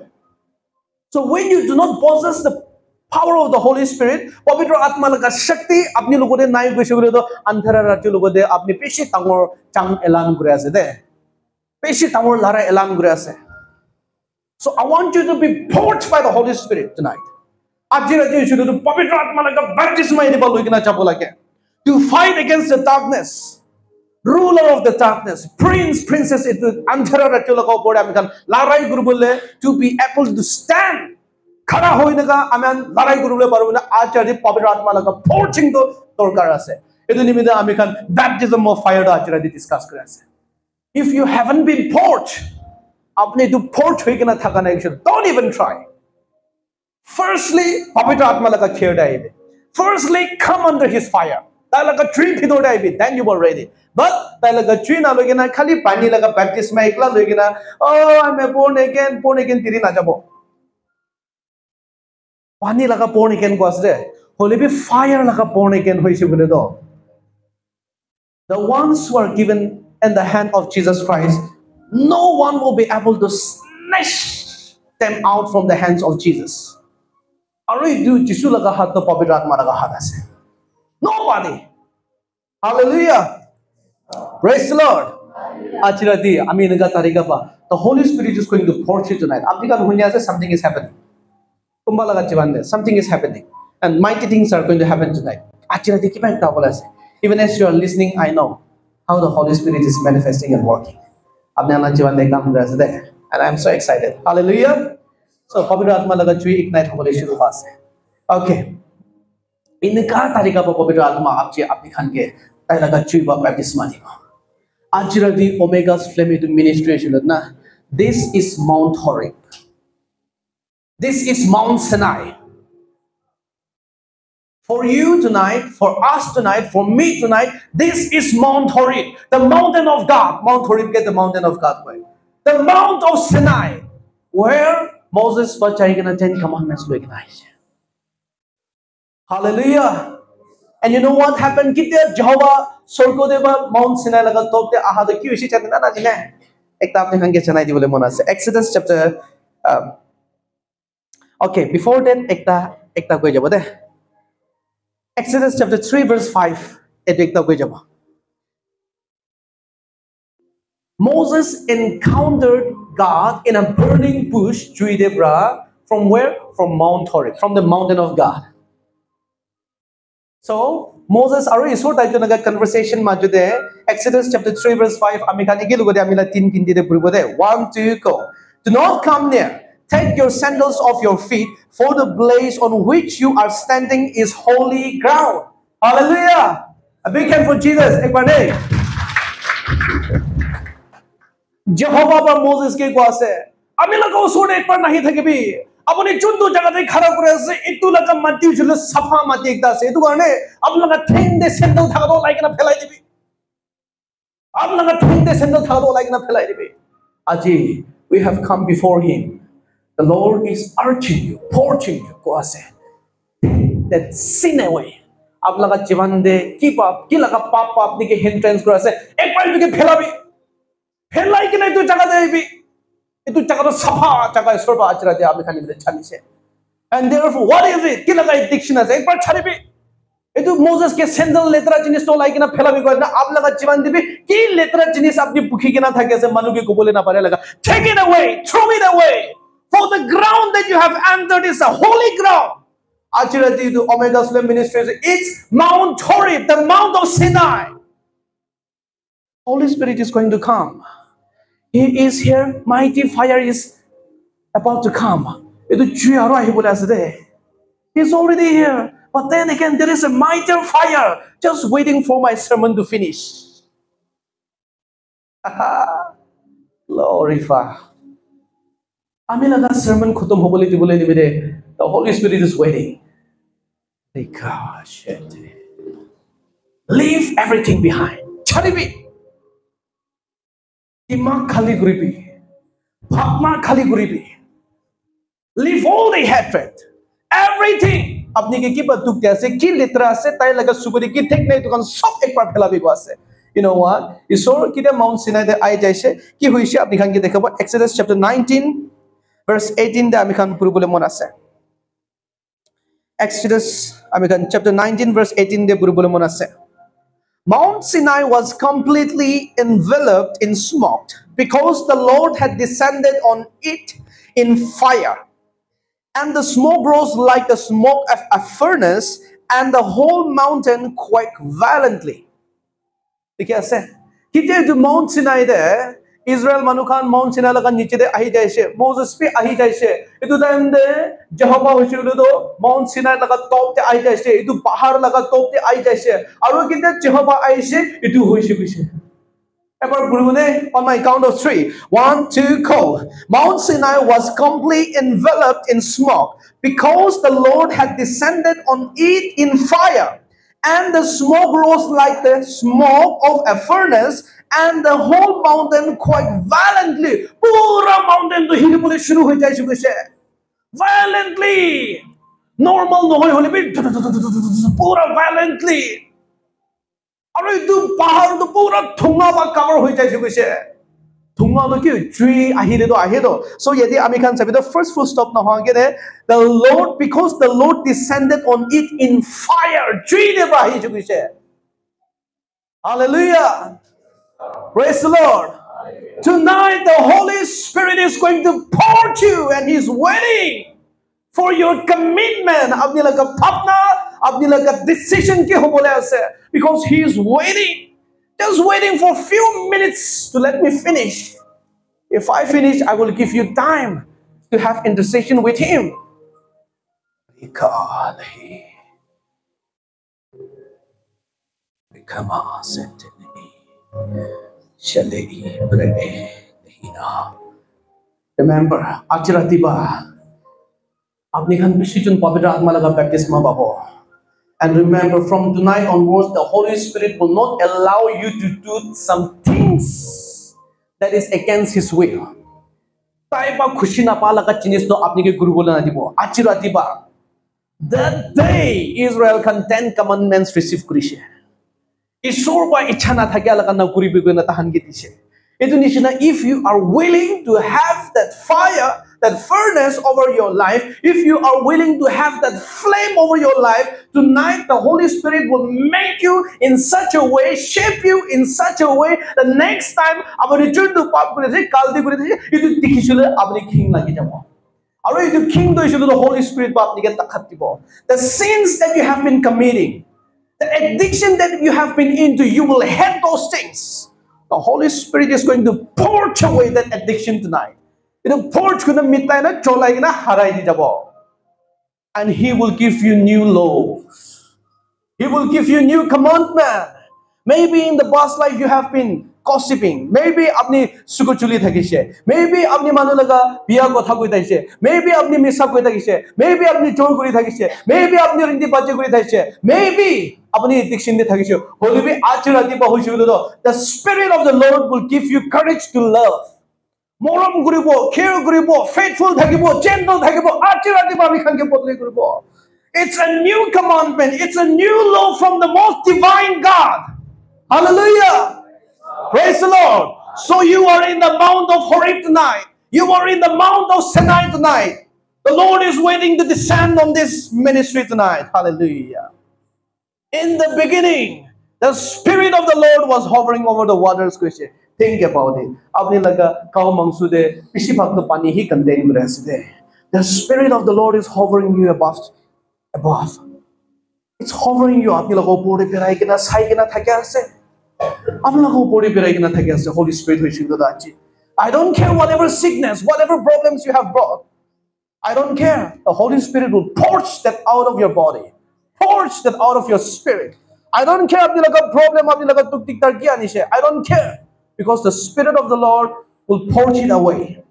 So when you do not possess the power of the Holy Spirit, pavitra atma laga shakti apni logode nai goise gule to andhara ratyo logode apni beshi tangor chang elan guri ase de. Beshi tangor lara elan guri ase. So I want you to be forged by the Holy Spirit tonight. To fight against the darkness, ruler of the darkness, princess, to be able to stand. Baptism of fire discuss. If you haven't been forged, don't even try. Firstly, come under his fire. Then you are ready. But baptism, oh, I'm born again, tiri na jabo. Pani laga born again was there. Holy be fire laga born again. The ones who are given in the hand of Jesus Christ, no one will be able to snatch them out from the hands of Jesus. Nobody. Hallelujah. Praise the Lord. The Holy Spirit is going to forge you tonight. Something is happening. Something is happening. And mighty things are going to happen tonight. Even as you are listening, I know how the Holy Spirit is manifesting and working. And I'm so excited. Hallelujah. So पवित्र आत्मा लगा चुई ignite होने शुरू हुआ से. Okay. इनका तरीका पर पवित्र आत्मा आपसे अपनी खान के ताई लगा चुई बाप baptism आदि को. आज राती Omega's flame itu ministry शुरू ना. This is Mount Horeb. This is Mount Sinai. For you tonight, for us tonight, for me tonight, this is Mount Horeb, the mountain of God. Mount Horeb, get the mountain of God. The Mount of Sinai, where Moses was taking the 10 Commandments. Hallelujah. And you know what happened? Kita Jehovah Sorgodeva Mount Sinai laga top te aha the kyushi chate na ji na. Ekta apne hange chanai di bole mona ase. Exodus chapter okay, before that ekta koi jabo de. Exodus chapter 3 verse 5. Moses encountered God in a burning bush, from where? From Mount Horeb, from the mountain of God. So Moses aru isor type naga conversation majude. Exodus chapter 3 verse 5. Amikani ki lugode amila tin kindi de puribode. 1, 2, go. Do not come near. Take your sandals off your feet, for the place on which you are standing is holy ground. Hallelujah! A big hand for Jesus. Jehovah ba Moses ke kwase. Ami laga usur ek par nahi thake bhi. Apne chundu jaga de khara kore ase itu laga mati chule safa mati ekta ase. Itu karone ab laga thing de sandal thakado like na phelai dibi. Ab laga thing de sandal thakado like na phelai dibi. Aji, we have come before Him. The Lord is urging you, porching you, go ase. That sin away. Ab laga jivan de keep up, ki laga pap apni ke hindrance kore ase. Ek bar bhi ke phelabi. Phelai ki nahi tu jaga de bhi. Itu jaga to safa jaga sorba achra de apni khani mere chani se. And therefore, what is it? Ki laga addiction ase. Ek bar chhari bhi. Itu Moses ke sandal letra jinis to like na phelabi ko na ab laga jivan de bhi ki letra jinis apni bukhi ke na thake ase manu ke ko bole na pare laga. Take it away, throw it away. For the ground that you have entered is a holy ground. Achirati to Omega's Flame Ministries. It's Mount Horeb, the Mount of Sinai. Holy Spirit is going to come. He is here. Mighty fire is about to come. He's already here. But then again, there is a mighty fire just waiting for my sermon to finish. Glorify. Ami laga sermon khutum hobole dibole dibide. The Holy Spirit is waiting. Leave everything behind. Charibi. Dimag khali guribi. Bhakma khali guribi. Leave all the hatred. Everything. Apni ke ki batuk jaise ki litra se tai laga subari ki thik nahi tukan sob ek bar phelabi ko ase. You know what? Isor kida Mount Sinai de ai jaise ki hoise apni khan ke dekhabo Exodus chapter 19 verse 18 de ami khan puru bole mon ase. Exodus chapter 19 verse 18 de puru bole mon ase. Mount Sinai was completely enveloped in smoke because the Lord had descended on it in fire. And the smoke rose like the smoke of a furnace, and the whole mountain quaked violently. Dekhiye ase kite to Mount Sinai de Israel Manukhan Mount Sinai laga niche de ahi jaise Moses pe ahi jaise itu time de Jehovah hoishulu do Mount Sinai laga top te ahi jaise itu pahar laga top te ahi jaise aru kinte Jehovah aise itu hoise hoise. On my count of 3. 1, 2, go. Mount Sinai was completely enveloped in smoke because the Lord had descended on it in fire. And the smoke rose like the smoke of a furnace, and the whole mountain quaked violently. Pura mountain to hiribule shuru hoi jai chukise. Violently. Normal no hoi hole bhi pura violently. Aru itu pahar to pura thunga ba cover hoi jai chukise. Thunga to ki tree ahide to ahido. So yadi ami khan sabi the first full stop na hoge de the Lord, because the Lord descended on it in fire. Tree de ba hi chukise. Hallelujah. Praise the Lord. Tonight the Holy Spirit is going to pour you, and He's waiting for your commitment. Apni laga bhapna, apni laga decision ke ho bole ase, because He is waiting, just waiting for a few minutes to let me finish. If I finish, I will give you time to have intercession with Him. Remember, Ajratiba, Apni khan bishijun pavitra atma laga baptisma babo. And remember, from tonight onwards, the Holy Spirit will not allow you to do some things that is against His will. Taiba khushina palaka chinis to apni ke guru bola na dibo. Ajratiba. That day, Israel can 10 commandments receive kurishe. Isor ba ichana thakya laga na kuri bigo na tahan ke dishe. If you are willing to have that fire, that furnace over your life, if you are willing to have that flame over your life, tonight the Holy Spirit will make you in such a way, shape you in such a way, the next time I return to the Holy Spirit, the sins that you have been committing, the addiction that you have been into, you will hate those things. The Holy Spirit is going to purge away that addiction tonight. And He will give you new laws. He will give you new commandment. Maybe in the past life you have been gossiping. Maybe apni sukuchuli thakishe. Maybe apni manulaga biya kotha koi thakishe. Maybe apni misa koi thakishe. Maybe apni chor koi thakishe. Maybe apni rindi bache koi thakishe. Maybe apni addiction de thakishe. Holy be achirati ba hoishulo. The Spirit of the Lord will give you courage to love. Moram guribo, care guribo, faithful thakibo, gentle thakibo, achirati ba mikhan ke podle guribo. It's a new commandment. It's a new law from the most divine God. Hallelujah. Praise the Lord. So you are in the Mount of Horeb tonight. You are in the Mount of Sinai tonight. The Lord is waiting to descend on this ministry tonight. Hallelujah. In the beginning, the Spirit of the Lord was hovering over the waters. Think about it. The Spirit of the Lord is hovering you above. It's hovering you up. Holy Spirit, I don't care whatever sickness, whatever problems you have brought. I don't care. The Holy Spirit will purge that out of your body. Purge that out of your spirit. I don't care. I don't care. Because the Spirit of the Lord will purge it away.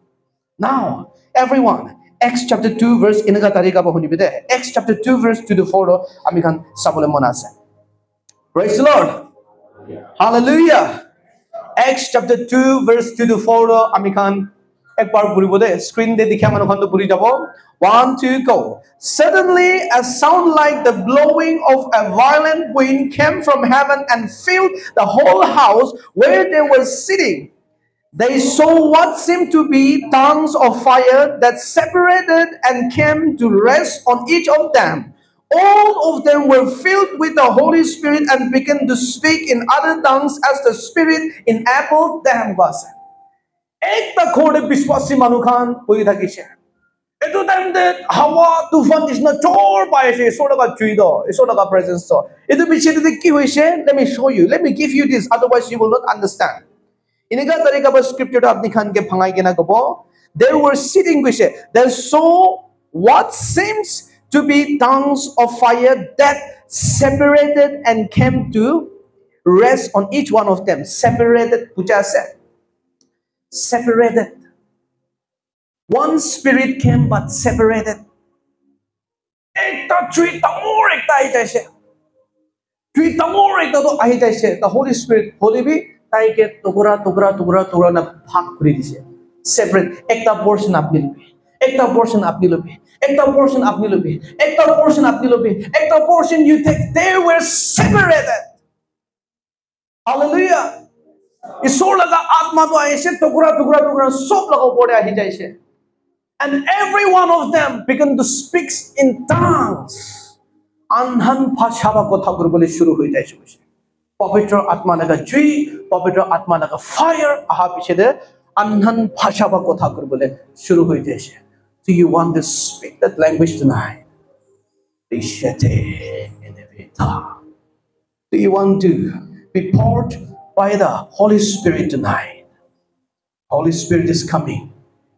Now, everyone, Acts chapter 2 verse Acts chapter 2 verse 2 to 4 amikan sabole monase. Praise the Lord. Hallelujah. Acts chapter 2 verse 2 to 4 amikan ekbar puri bode screen de dikhya manu khan to puri jabo. 1 2 go. Suddenly a sound like the blowing of a violent wind came from heaven and filled the whole house where they were sitting. They saw what seemed to be tongues of fire that separated and came to rest on each of them. All of them were filled with the Holy Spirit and began to speak in other tongues as the Spirit enabled them. Ekta khode biswasi manukhan puri thakishe. Etu time de hawa tufan isna chor paise sodaga chuido sodaga presence to. Etu biche de ki hoise? Let me show you. Let me give you this. Otherwise you will not understand. Iniga tarika ba scripture to apni khan ke phangai kena gobo. They were sitting with it. They saw what seems to be tongues of fire that separated and came to rest on each one of them. Separated, Puja said. Separated. One spirit came but separated. The Holy Spirit, Holy be. Separate. Ekta portion apni lobe. Ekta portion apni lobe. Ekta portion apni lobe. Ekta portion apni lobe. Ekta portion you take. They were separated. Hallelujah. Isor laga atma to aise tukra sob laga pore ahi jaise. And every one of them began to speak in tongues. Anhan phashaba kotha gurbole shuru hoi jaise. Pavitra atma laga tree, pavitra atma laga fire. Aha piche de anhan phashaba kotha gurbole shuru hoi jaise. Do you want to speak that language tonight? Do you want to be poured by the Holy Spirit tonight? Holy Spirit is coming.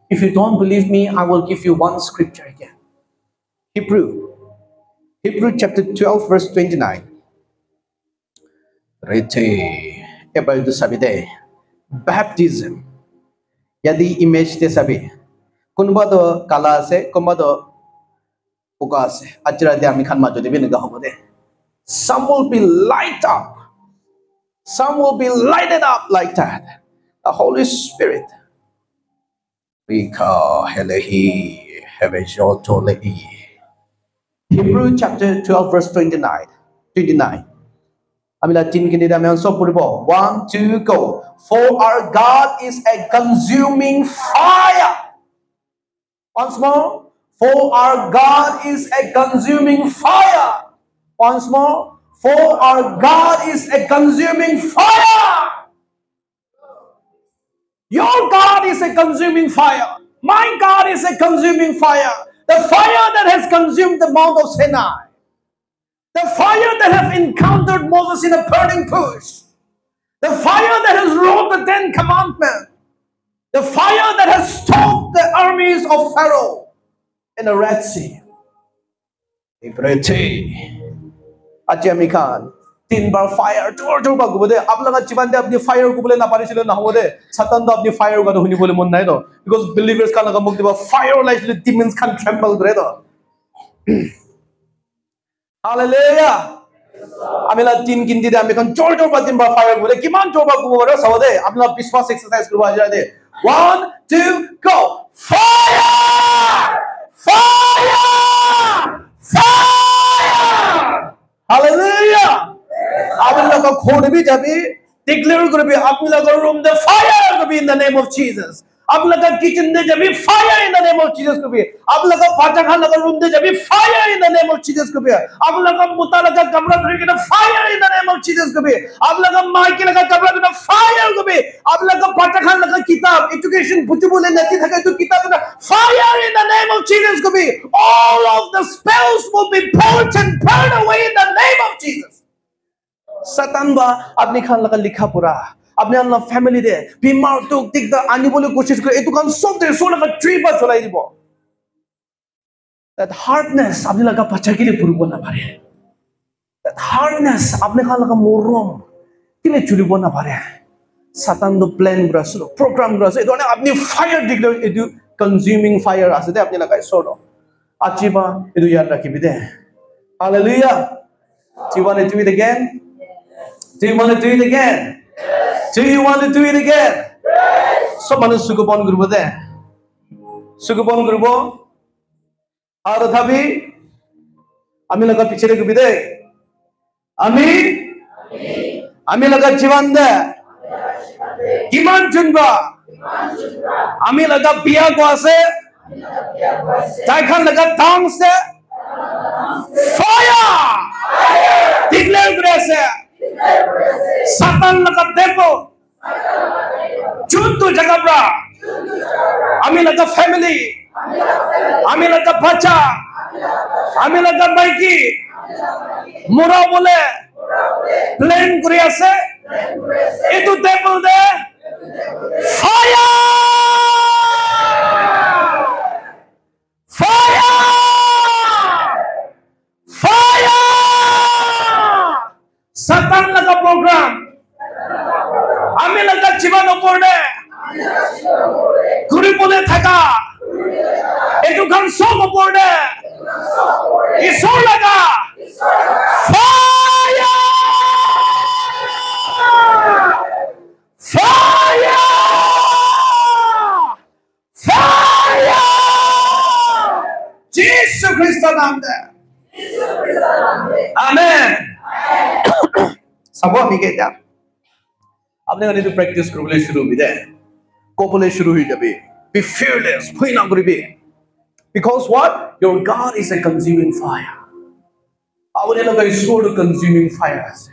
If you don't believe me, I will give you one scripture again. Hebrew chapter 12 verse 29. Baptism. Yadi image te sabi. Kunba do kala ase, kunba do puka ase. Ajra de ami khan ma jodi bin ga hobo de. Some will be light up. Some will be lighted up like that. The Holy Spirit. Hebrew chapter 12 verse 29. Amila tin kini da meon so puribo. 1, 2, go. For our God is a consuming fire. Once more. For our God is a consuming fire. Once more. For our God is a consuming fire. Your God is a consuming fire. My God is a consuming fire. The fire that has consumed the Mount of Sinai. The fire that has encountered Moses in a burning bush. The fire that has wrote the 10 Commandments. The fire that has stopped the armies of Pharaoh in the Red Sea. Ajami Khan, 3 bar fire, chor ba gubode. Ab laga jiban de apni fire gubole na parisilo na hobode. Satan do apni fire ga huni bole mon nai do. Because believers kan laga mukti ba fire like the demons can tremble gre do. Hallelujah. Amila 3 ginti de ami kan chor ba 3 bar fire gubole. Kiman chor ba gubore sabode. Apna biswas exercise kurwa ja de. 1, 2, go. Fire! Fire! Fire! Hallelujah! Abila ka khone bhi jabi declare kar bhi abila ka room the fire ko bhi in the name of Jesus. Abila ka kitchen de jabi fire in the name of Jesus ko bhi. Abila ka bhaja khana ka room de jabi fire in the name of Jesus ko bhi. Abila ka mutala ka kamra dhari ke fire in the name of Jesus ko bhi. Abila ka mai ke laga kamra ke fire ko bhi. Abila ka bhaja khana ka kitab education bhuju bole nati thake to kitab na fire in the name of Jesus ko bhi. All of the spells will be purged and burned away in the name of Jesus. Satan ba apni khan laga likha pura apni anna family de bimar tuk tik da ani bole koshish kore etu kan sob de so laga tree ba cholai dibo. That hardness apni laga pacha kile purbo na pare. That hardness apni khan laga morom kile chulibo na pare. Satan do plan gura so program gura so etu apni fire declare etu consuming fire ase de apni laga so achiba etu yad rakhibi de. Hallelujah. Do you want to do it again? Do you want to do it again? Yes. Do you want to do it again? Yes. So manu sukupon grupo de. Sukupon grupo. Aro thabi. Ami laga pichhe grupo de. Ami laga jivan de. Kiman chunba. Ami laga biya ko ase. Taikhan laga tang se. Fire! Declare grace. Satan laga devil. Juntu jagabra. Ami laga family. Ami laga bacha. Ami laga maiki. Mura bole. Plan kuriya se. Itu devil de. Fire! Fire! Fire! Satan laga program. Ami laga jivan opor de. Guri bole thaka. Etu kan sob opor de. Isor laga. Fire! Fire! Fire! Jesus Christ naam de. Amen. Sabo ami ke kya? Apne gane to practice karo bole shuru bhi de. Ko bole shuru hi jabe. Be fearless. Bhai na karibe. Because what? Your God is a consuming fire. Avane laga isor to consuming fire ase.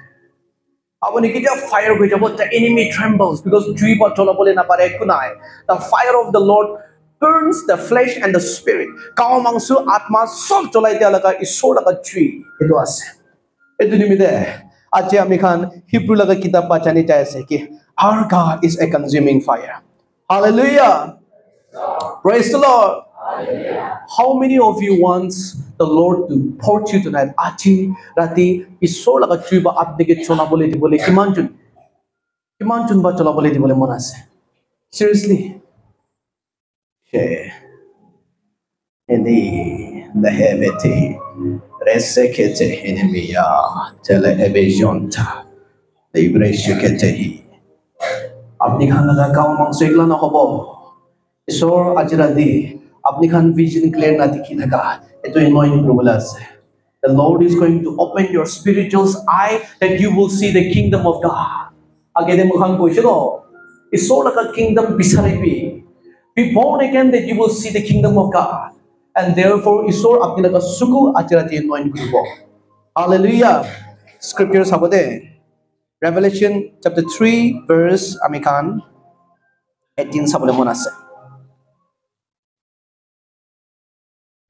Avane kita fire bhi jabo the enemy trembles because tree pa chola bole na pare kunai. The fire of the Lord burns the flesh and the spirit. Kao mangsu atma sob cholai dia laga isor laga tree. Itu ase. Itu nimide. Ache ami khan Hebrew laga kitab bachani chaise ki our God is a consuming fire. Hallelujah. Praise the Lord. How many of you want the Lord to pour you tonight? Aji rati isor laga chuiba apne ke chola bole di bole kiman chun ba chola bole di bole monase. Seriously. Yeah. Ini lehebeti resekete enemia tele evasionta libresekete. Apni khan laga kaum mang segla na hobo. Isor ajiradi apni khan vision clear na dikhi naga. Ito anointing probala ase. The Lord is going to open your spiritual eye that you will see the kingdom of God. Agade mukhang ko no. Isor laga kingdom bisaribi. Be born again that you will see the kingdom of God. And therefore isor apni laga suku ajiradi anointing probo. Hallelujah. Scriptures habode. Revelation chapter 3 verse amikan 18 sabole monase.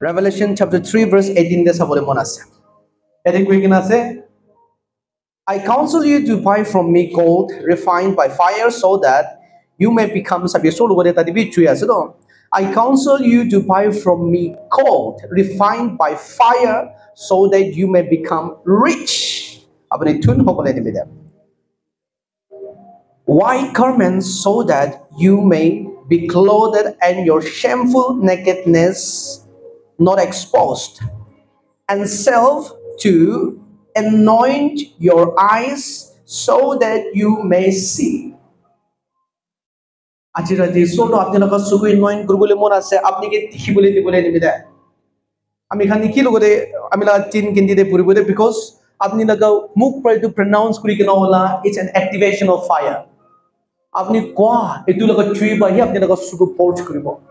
Revelation chapter 3 verse 18 de sabole monase. Ede kuigina se I counsel you to buy from me gold refined by fire so that you may become sabi so lo ta dibi chuya se do. I counsel you to buy from me gold refined by fire so that you may become rich. Abane tun hokole dibi de. White garments so that you may be clothed and your shameful nakedness not exposed, and self to anoint your eyes so that you may see. Ajira de solo apni laga sugu anoint gurugule mona se apni ke tikhi bole di bole ni bida. Ami khani ki logo de amila tin kindi de puri bole because apni laga mukh par to pronounce kuri kena wala it's an activation of fire. Apni kwa etu laga chui ba hi apni laga sugu porch kuribo.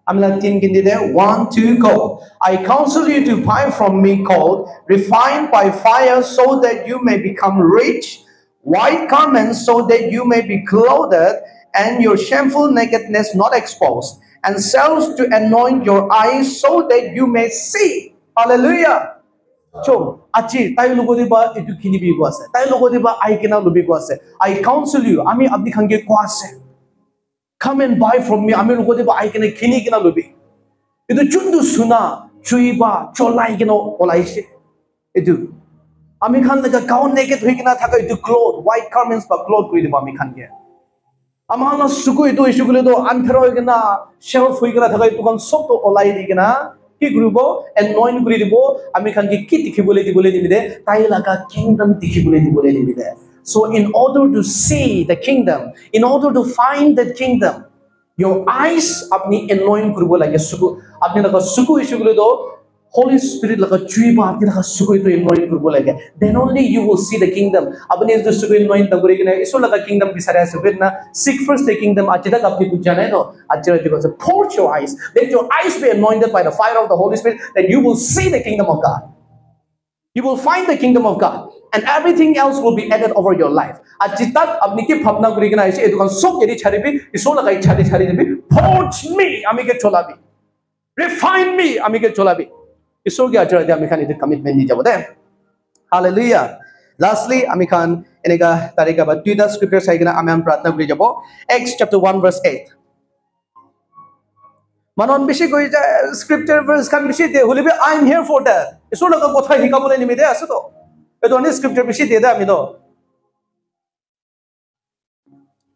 Amla tin kindi de 1 2 go. I counsel you to buy from me gold refined by fire so that you may become rich, white garments so that you may be clothed and your shameful nakedness not exposed, and salves to anoint your eyes so that you may see. Hallelujah. So, achi tayo logo diba itu kini bi ko ase. Tayo logo diba ay kina lubi ko ase. I counsel you, ami abdi khange ko ase. Come and buy from me. Ami logo diba ay kina kini kina lubi. Itu chundu suna chuiba cholai kina olai se. Itu ami khan laga gown naked hui kina thaka itu cloth white garments ba cloth kuri diba ami khan ke. Amana suku itu isugule do anthero hui kina shelf hui kina thaka itu kan sok to olai di kina. Ki grupo anoint kuri dibo ami khan ki tikhi bole di bide tai laga kingdom tikhi bole di bide. So in order to see the kingdom, in order to find that kingdom, your eyes apni anoint kuribo lage suku apni laga suku isugule do Holy Spirit laga chuiba apni laga suku itu anoint kuribo lage. Then only you will see the kingdom. Apni is the suku anoint tagore kina iso laga kingdom bisare asubir na seek first the kingdom achida apni kujana no achira because purge your eyes. Let your eyes be anointed by the fire of the Holy Spirit. Then you will see the kingdom of God. You will find the kingdom of God, and everything else will be added over your life. Ajitat apni ki bhavna kuri kina ise edukan sok eri charibi iso laga chari dibi purge me ami ke cholabi, refine me ami ke cholabi. Iso ke achira de ami khan ite commitment ni jabo de. Hallelujah. Lastly, ami khan enega tarika ba tuita scripture sai kina ami pratna kuri jabo. Acts chapter 1 verse 8. Manon bishi koi scripture verse kan bishi de hulibi I'm here for that. Iso laga kotha hikabole nimide ase to. Eto ani scripture bishi de da ami do.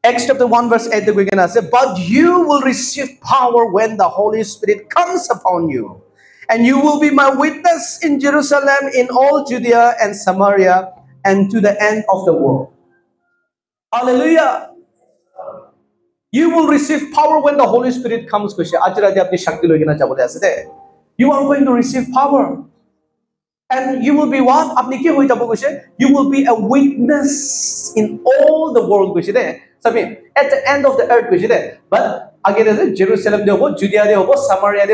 Acts chapter 1 verse 8 the begin say, but you will receive power when the Holy Spirit comes upon you, and you will be my witness in Jerusalem, in all Judea and Samaria, and to the end of the world. Hallelujah. You will receive power when the Holy Spirit comes. You are going to receive power. And you will be what? You will be a witness in all the world. At the end of the earth. But again, Jerusalem, Judea, Samaria,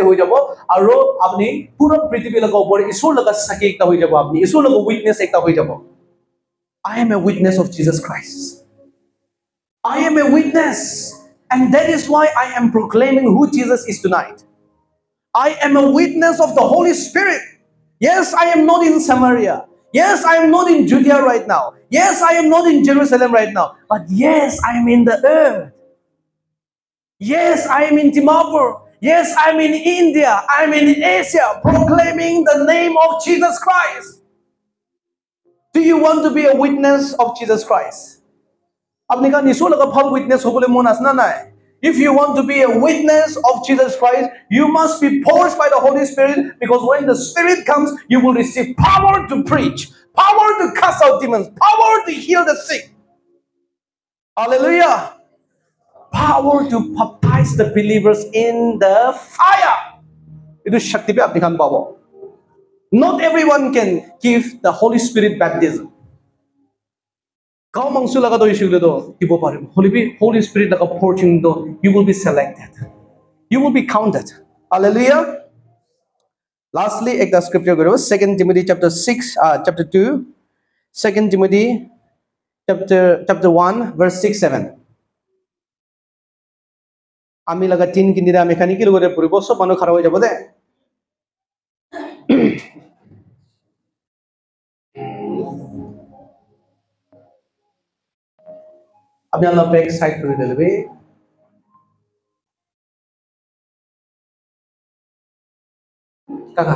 I am a witness of Jesus Christ. I am a witness. And that is why I am proclaiming who Jesus is tonight. I am a witness of the Holy Spirit. Yes, I am not in Samaria. Yes, I am not in Judea right now. Yes, I am not in Jerusalem right now. But yes, I am in the earth. Yes, I am in Timor. Yes, I'm in India. I'm in Asia proclaiming the name of Jesus Christ. Do you want to be a witness of Jesus Christ? আপনি কান নিছো লগা ভাল witness হবলে মন আছে না নাই? If you want to be a witness of Jesus Christ, you must be forced by the Holy Spirit, because when the Spirit comes, you will receive power to preach, power to cast out demons, power to heal the sick. Hallelujah. Power to baptize the believers in the fire. Itu shakti pe apni khan pabo. Not everyone can give the Holy Spirit baptism. Kau mangsu laga do issue do kibo pare. Holy Spirit laga portion do, you will be selected. You will be counted. Hallelujah. Lastly, ek the scripture go 2 Timothy chapter 6 chapter 2, 2 Timothy chapter 1 verse 6-7. Ami laga 3 kindira ami khani ki logore puribo sob manu khara hoy jabo de. Abhi Allah pe ek side kore delbe. Kaka